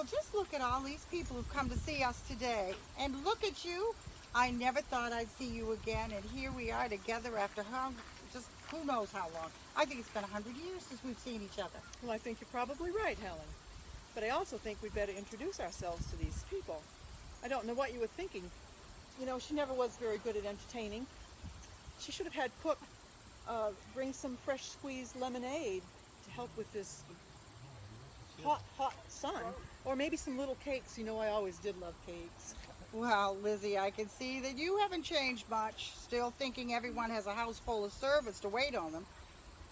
Well, just look at all these people who've come to see us today. And look at you. I never thought I'd see you again. And here we are together after just who knows how long. I think it's been 100 years since we've seen each other. Well, I think you're probably right, Helen. But I also think we'd better introduce ourselves to these people. I don't know what you were thinking. You know, she never was very good at entertaining. She should have had Cook bring some fresh squeezed lemonade to help with this hot sun. Or maybe some little cakes. You know, I always did love cakes. Well, Lizzie, I can see that you haven't changed much. Still thinking everyone has a house full of servants to wait on them.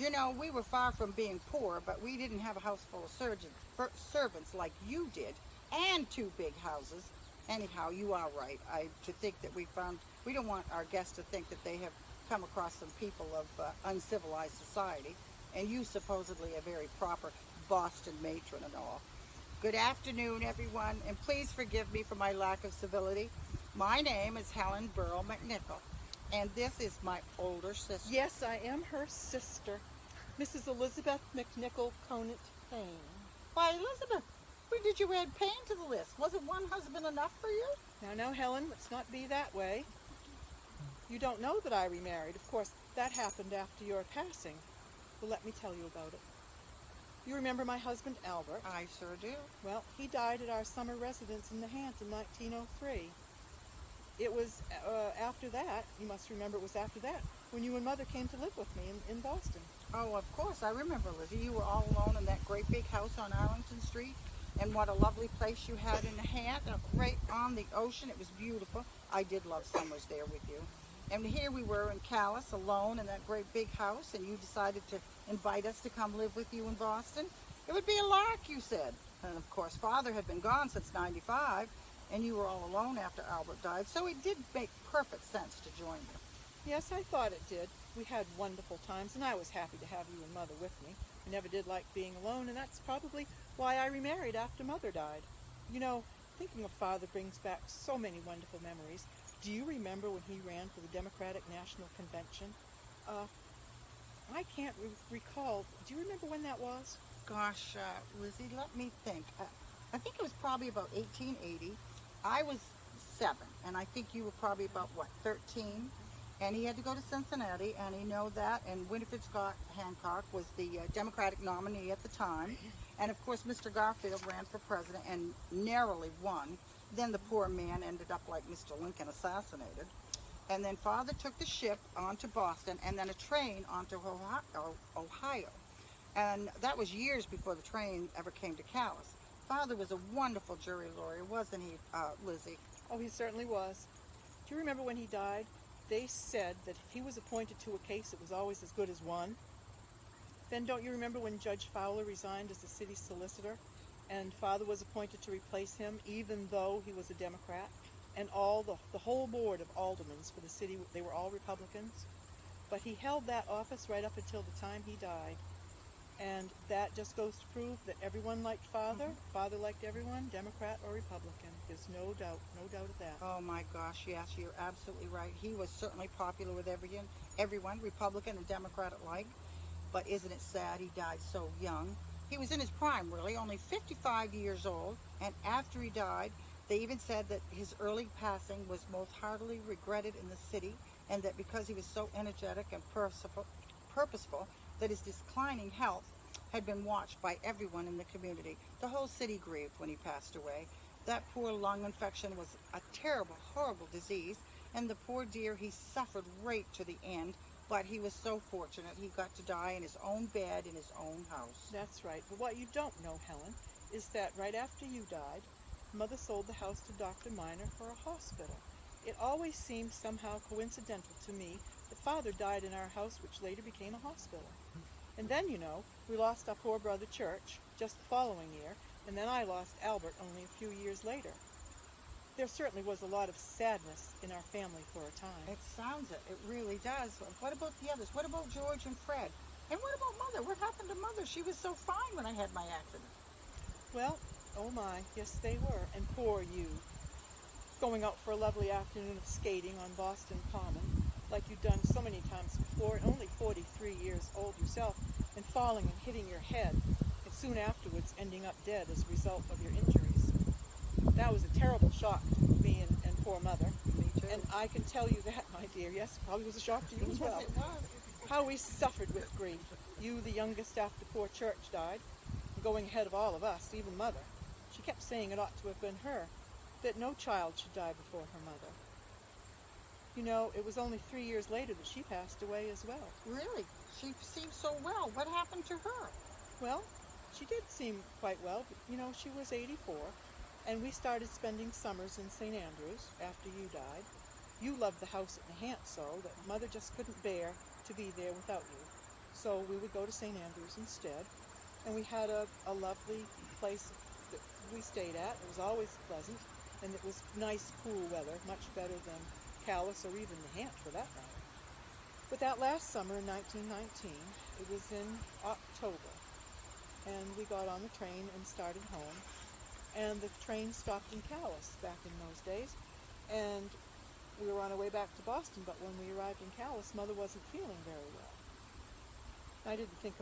You know, we were far from being poor, but we didn't have a house full of servants like you did, and two big houses. Anyhow, you are right. To think that we don't want our guests to think that they have come across some people of uncivilized society, and you supposedly a very proper Boston matron and all. Good afternoon, everyone, and please forgive me for my lack of civility. My name is Helen MacNichol, and this is my older sister. Yes, I am her sister, Mrs. Elizabeth MacNichol Conant Paine. Why, Elizabeth, when did you add Paine to the list? Wasn't one husband enough for you? Now, Helen, let's not be that way. You don't know that I remarried. Of course, that happened after your passing. Well, let me tell you about it. You remember my husband, Albert? I sure do. Well, he died at our summer residence in the Hant in 1903. It was after that, you must remember it was after that, when you and Mother came to live with me in Boston. Oh, of course, I remember, Lizzie. You were all alone in that great big house on Arlington Street, and what a lovely place you had in the Hant, right on the ocean. It was beautiful. I did love summers there with you. And here we were in Calais, alone in that great big house, and you decided to invite us to come live with you in Boston. It would be a lark, you said. And of course, Father had been gone since '95, and you were all alone after Albert died, so it did make perfect sense to join you. Yes, I thought it did. We had wonderful times, and I was happy to have you and Mother with me. I never did like being alone, and that's probably why I remarried after Mother died. You know, thinking of Father brings back so many wonderful memories. Do you remember when he ran for the Democratic National Convention? I can't recall. Do you remember when that was? Gosh, Lizzie, let me think. I think it was probably about 1880. I was 7, and I think you were probably about, 13? And he had to go to Cincinnati, and he know that, and Winifred Scott Hancock was the Democratic nominee at the time. And of course, Mr. Garfield ran for president and narrowly won. Then the poor man ended up like Mr. Lincoln, assassinated. And then Father took the ship on to Boston and then a train onto Ohio. And that was years before the train ever came to Calais. Father was a wonderful jury lawyer, wasn't he, Lizzie? Oh, he certainly was. Do you remember when he died? They said that if he was appointed to a case, it was always as good as one. Then don't you remember when Judge Fowler resigned as the city solicitor? And Father was appointed to replace him, even though he was a Democrat. And the whole board of aldermen for the city, they were all Republicans. But he held that office right up until the time he died. And that just goes to prove that everyone liked Father. Mm-hmm. Father liked everyone, Democrat or Republican. There's no doubt of that. Oh my gosh, yes, you're absolutely right. He was certainly popular with everyone, Republican and Democrat alike. But isn't it sad he died so young? He was in his prime, really, only 55 years old, and after he died, they even said that his early passing was most heartily regretted in the city, and that because he was so energetic and purposeful, that his declining health had been watched by everyone in the community. The whole city grieved when he passed away. That poor lung infection was a terrible, horrible disease, and the poor dear, he suffered right to the end. But he was so fortunate he got to die in his own bed in his own house. That's right. But what you don't know, Helen, is that right after you died, Mother sold the house to Dr. Miner for a hospital. It always seemed somehow coincidental to me that Father died in our house, which later became a hospital. And then, you know, we lost our poor brother Church just the following year, and then I lost Albert only a few years later. There certainly was a lot of sadness in our family for a time. It sounds it. It really does. What about the others? What about George and Fred? And what about Mother? What happened to Mother? She was so fine when I had my accident. Well, oh my, yes they were. And poor you. Going out for a lovely afternoon of skating on Boston Common, like you'd done so many times before, and only 43 years old yourself, and falling and hitting your head, and soon afterwards ending up dead as a result of your injuries. That was a terrible shock to me and poor Mother. Me too. And I can tell you that, my dear, yes, it probably was a shock to you as well. Yes, it was. How we suffered with grief. You, the youngest after poor Church died, going ahead of all of us, even Mother. She kept saying it ought to have been her, that no child should die before her mother. You know, it was only 3 years later that she passed away as well. Really? She seemed so well. What happened to her? Well, she did seem quite well, but, you know, she was 84, and we started spending summers in St. Andrews after you died. You loved the house at Nahant so that Mother just couldn't bear to be there without you. So we would go to St. Andrews instead, and we had a lovely place that we stayed at. It was always pleasant, and it was nice, cool weather, much better than Calais or even Nahant for that matter. But that last summer in 1919, it was in October, and we got on the train and started home, and the train stopped in Calais back in those days, and we were on our way back to Boston, but when we arrived in Calais, Mother wasn't feeling very well. I didn't think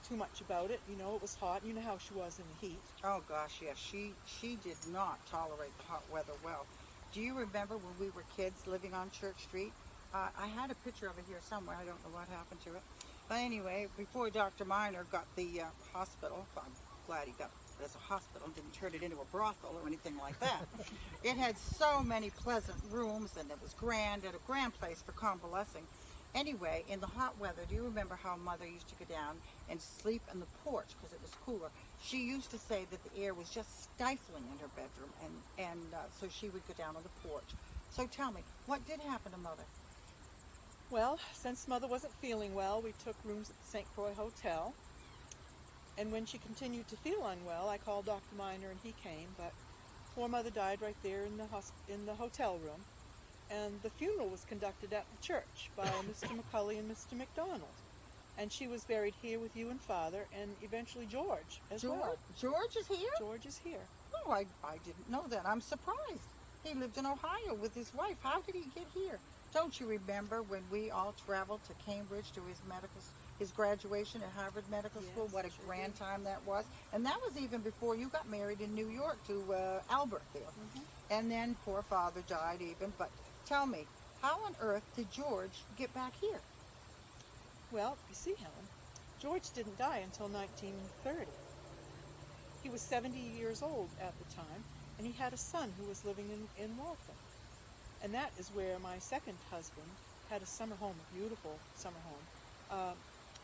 too much about it. You know, it was hot. You know how she was in the heat. Oh gosh, yes. She did not tolerate the hot weather well. Do you remember when we were kids living on Church Street? I had a picture of it here somewhere. I don't know what happened to it. But anyway, before Dr. Miner got the hospital, I'm glad he got it as a hospital and didn't turn it into a brothel or anything like that. It had so many pleasant rooms, and it was grand, and a grand place for convalescing. Anyway, in the hot weather, do you remember how Mother used to go down and sleep in the porch because it was cooler? She used to say that the air was just stifling in her bedroom, and so she would go down on the porch. So tell me, what did happen to Mother? Well, since Mother wasn't feeling well, we took rooms at the St. Croix Hotel. And when she continued to feel unwell, I called Dr. Miner and he came, but poor Mother died right there in the hotel room. And the funeral was conducted at the church by Mr. McCulley and Mr. McDonald. And she was buried here with you and Father, and eventually George as well. George is here? George is here. Oh, I didn't know that. I'm surprised. He lived in Ohio with his wife. How did he get here? Don't you remember when we all traveled to Cambridge to his graduation at Harvard Medical School? Yes, What a sure grand did. time that was. And that was even before you got married in New York to Albert there. And then poor Father died even. But tell me, how on earth did George get back here? Well, you see, Helen, George didn't die until 1930. He was 70 years old at the time, and he had a son who was living in Waltham. And that is where my second husband had a summer home, a beautiful summer home.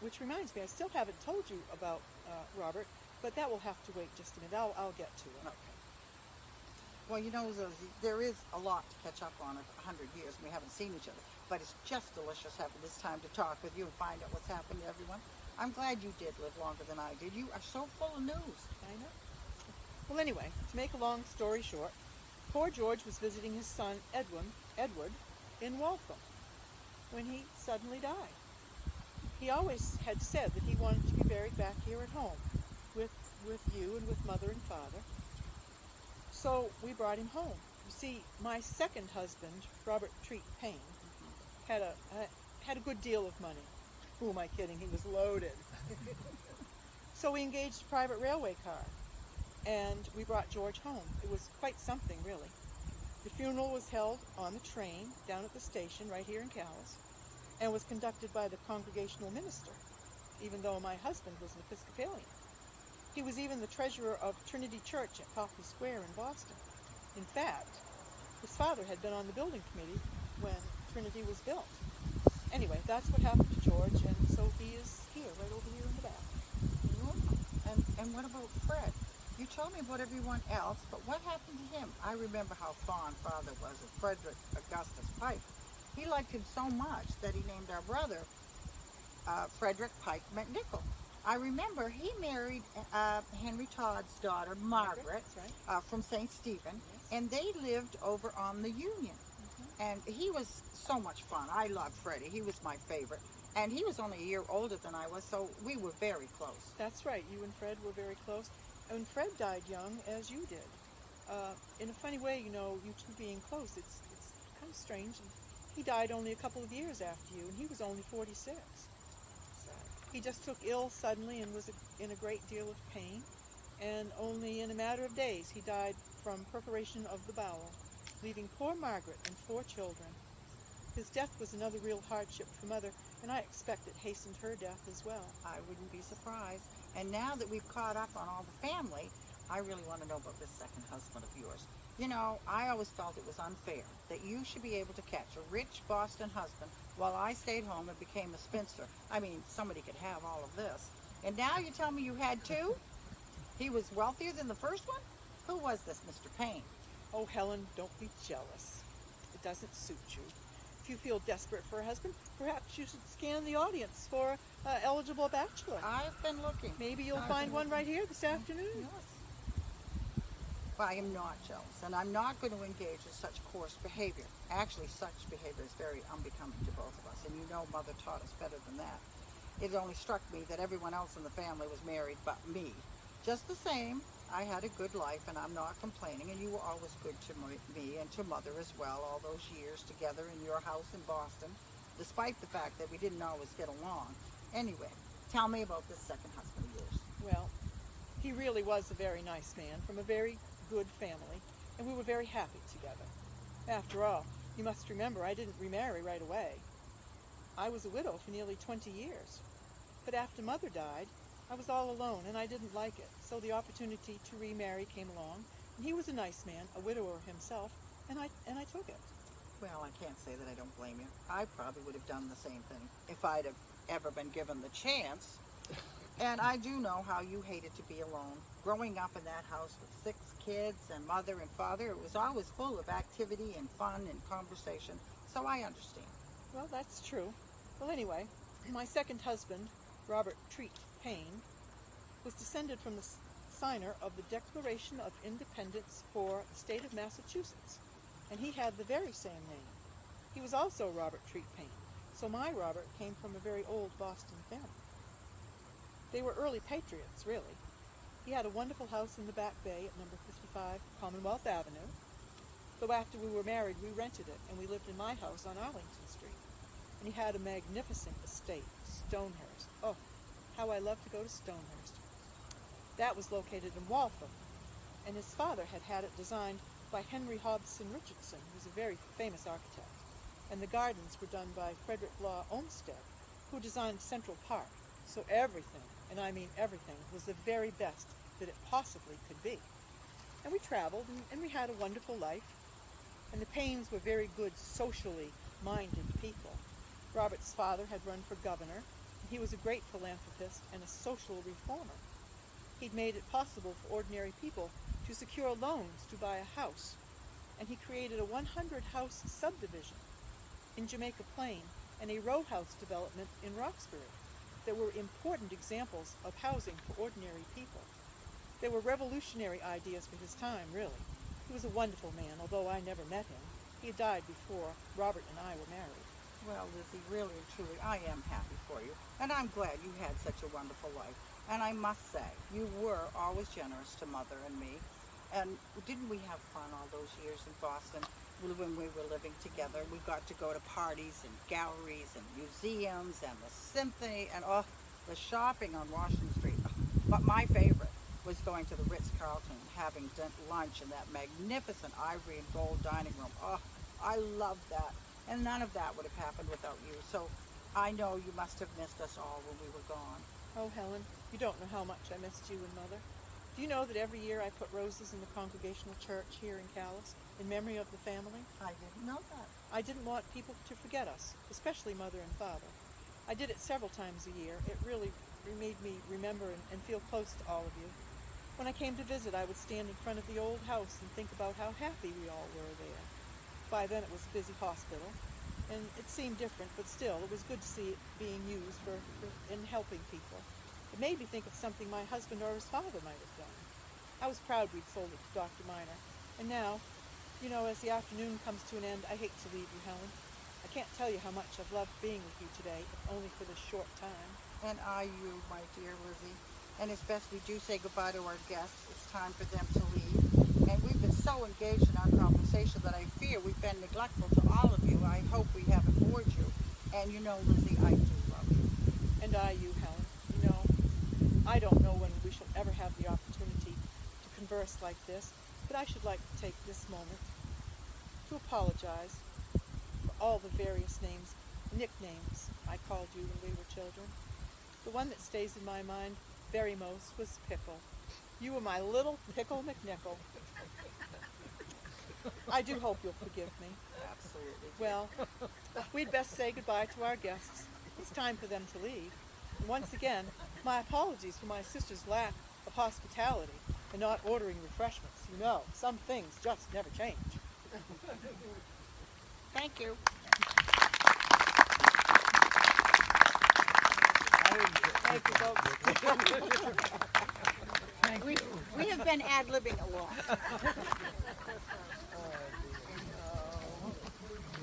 Which reminds me, I still haven't told you about Robert, but that will have to wait just a minute. I'll get to it. Okay. Well, you know, there is a lot to catch up on. 100 years, and we haven't seen each other. But it's just delicious having this time to talk with you and find out what's happened to everyone. I'm glad you did live longer than I did. You are so full of news. I know. Well, anyway, to make a long story short, poor George was visiting his son, Edward, in Waltham, when he suddenly died. He always had said that he wanted to be buried back here at home with you and with Mother and Father. So we brought him home. You see, my second husband, Robert Treat Paine, had a good deal of money. Who am I kidding? He was loaded. So we engaged a private railway car, and we brought George home. It was quite something, really. The funeral was held on the train down at the station right here in Calais, and was conducted by the congregational minister, even though my husband was an Episcopalian. He was even the treasurer of Trinity Church at Copley Square in Boston. In fact, his father had been on the building committee when Trinity was built. Anyway, that's what happened to George, and so he is here, right over here in the back. And what about Fred? You told me about everyone else, but what happened to him? I remember how fond Father was of Frederick Augustus Pike. He liked him so much that he named our brother Frederick Pike MacNichol. I remember he married Henry Todd's daughter, Margaret, That's right. from St. Stephen, Yes. and they lived over on the Union. And he was so much fun. I loved Freddie. He was my favorite. And he was only a year older than I was, so we were very close. That's right. You and Fred were very close. And Fred died young, as you did. In a funny way, you know, you two being close, it's kind of strange. He died only a couple of years after you, and he was only 46. He just took ill suddenly and was in a great deal of pain. and only in a matter of days he died from perforation of the bowel, leaving poor Margaret and 4 children. His death was another real hardship for Mother, and I expect it hastened her death as well. I wouldn't be surprised. And now that we've caught up on all the family, I really want to know about this second husband of yours. You know, I always felt it was unfair that you should be able to catch a rich Boston husband while I stayed home and became a spinster. I mean, somebody could have all of this. And now you tell me you had 2? He was wealthier than the first one? Who was this Mr. Paine? Oh, Helen, don't be jealous. It doesn't suit you. If you feel desperate for a husband, perhaps you should scan the audience for an eligible bachelor. I've been looking. Maybe you'll I've find been one right looking. here this afternoon. Yes. But I am not jealous, and I'm not going to engage in such coarse behavior. Actually, such behavior is very unbecoming to both of us, and you know Mother taught us better than that. It only struck me that everyone else in the family was married but me. Just the same, I had a good life, and I'm not complaining, and you were always good to me and to Mother as well, all those years together in your house in Boston, despite the fact that we didn't always get along. Anyway, tell me about this second husband of yours. Well, he really was a very nice man from a very good family, and we were very happy together. After all, you must remember I didn't remarry right away. I was a widow for nearly 20 years. But after Mother died, I was all alone, and I didn't like it, so the opportunity to remarry came along, and he was a nice man, a widower himself, and I took it. Well, I can't say that I don't blame you. I probably would have done the same thing if I'd have ever been given the chance. And I do know how you hated to be alone. Growing up in that house with 6 kids and Mother and Father, it was always full of activity and fun and conversation, so I understand. Well, that's true. Well, anyway, my second husband, Robert Treat Paine, was descended from the signer of the Declaration of Independence for the state of Massachusetts, and he had the very same name. He was also Robert Treat Paine, so my Robert came from a very old Boston family. They were early patriots, really. He had a wonderful house in the Back Bay at number 55 Commonwealth Avenue, though after we were married we rented it, and we lived in my house on Arlington Street. And he had a magnificent estate, Stonehurst. Oh, how I love to go to Stonehurst. That was located in Waltham, and his father had had it designed by Henry Hobson Richardson, who was a very famous architect. And the gardens were done by Frederick Law Olmsted, who designed Central Park. So everything, and I mean everything, was the very best that it possibly could be. And we traveled, and we had a wonderful life. And the Paines were very good, socially minded people. Robert's father had run for governor, and he was a great philanthropist and a social reformer. He'd made it possible for ordinary people to secure loans to buy a house, and he created a 100-house subdivision in Jamaica Plain and a row house development in Roxbury. There were important examples of housing for ordinary people. They were revolutionary ideas for his time, really. He was a wonderful man, although I never met him. He had died before Robert and I were married. Well, Lizzie, really and truly, I am happy for you. And I'm glad you had such a wonderful life. And I must say, you were always generous to Mother and me. And didn't we have fun all those years in Boston when we were living together? We got to go to parties and galleries and museums and the symphony and the shopping on Washington Street. But my favorite was going to the Ritz-Carlton and having lunch in that magnificent ivory and gold dining room. Oh, I loved that. And none of that would have happened without you. So I know you must have missed us all when we were gone. Oh, Helen, you don't know how much I missed you and Mother. Do you know that every year I put roses in the Congregational Church here in Calais in memory of the family? I didn't know that. I didn't want people to forget us, especially Mother and Father. I did it several times a year. It really made me remember and feel close to all of you. When I came to visit, I would stand in front of the old house and think about how happy we all were there. By then it was a busy hospital, and it seemed different, but still, it was good to see it being used in helping people. It made me think of something my husband or his father might have done. I was proud we'd sold it to Dr. Miner, and now, you know, as the afternoon comes to an end, I hate to leave you, Helen. I can't tell you how much I've loved being with you today, if only for this short time. And I, you, my dear Lizzie. And it's best we do say goodbye to our guests. It's time for them to leave. And we've been so engaged in our conversation that I fear we've been neglectful to all of you. I hope we haven't bored you. And you know, Lizzie, I do love you. And I you, Helen. You know, I don't know when we shall ever have the opportunity to converse like this, but I should like to take this moment to apologize for all the various nicknames I called you when we were children. The one that stays in my mind very most was Pickle. You were my little Pickle MacNichol. I do hope you'll forgive me. Absolutely. Well, we'd best say goodbye to our guests. It's time for them to leave. And once again, my apologies for my sister's lack of hospitality and not ordering refreshments. You know, some things just never change. Thank you. Thank you, folks. We have been ad-libbing a lot.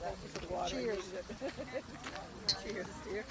That was the water. Cheers. Cheers, dear.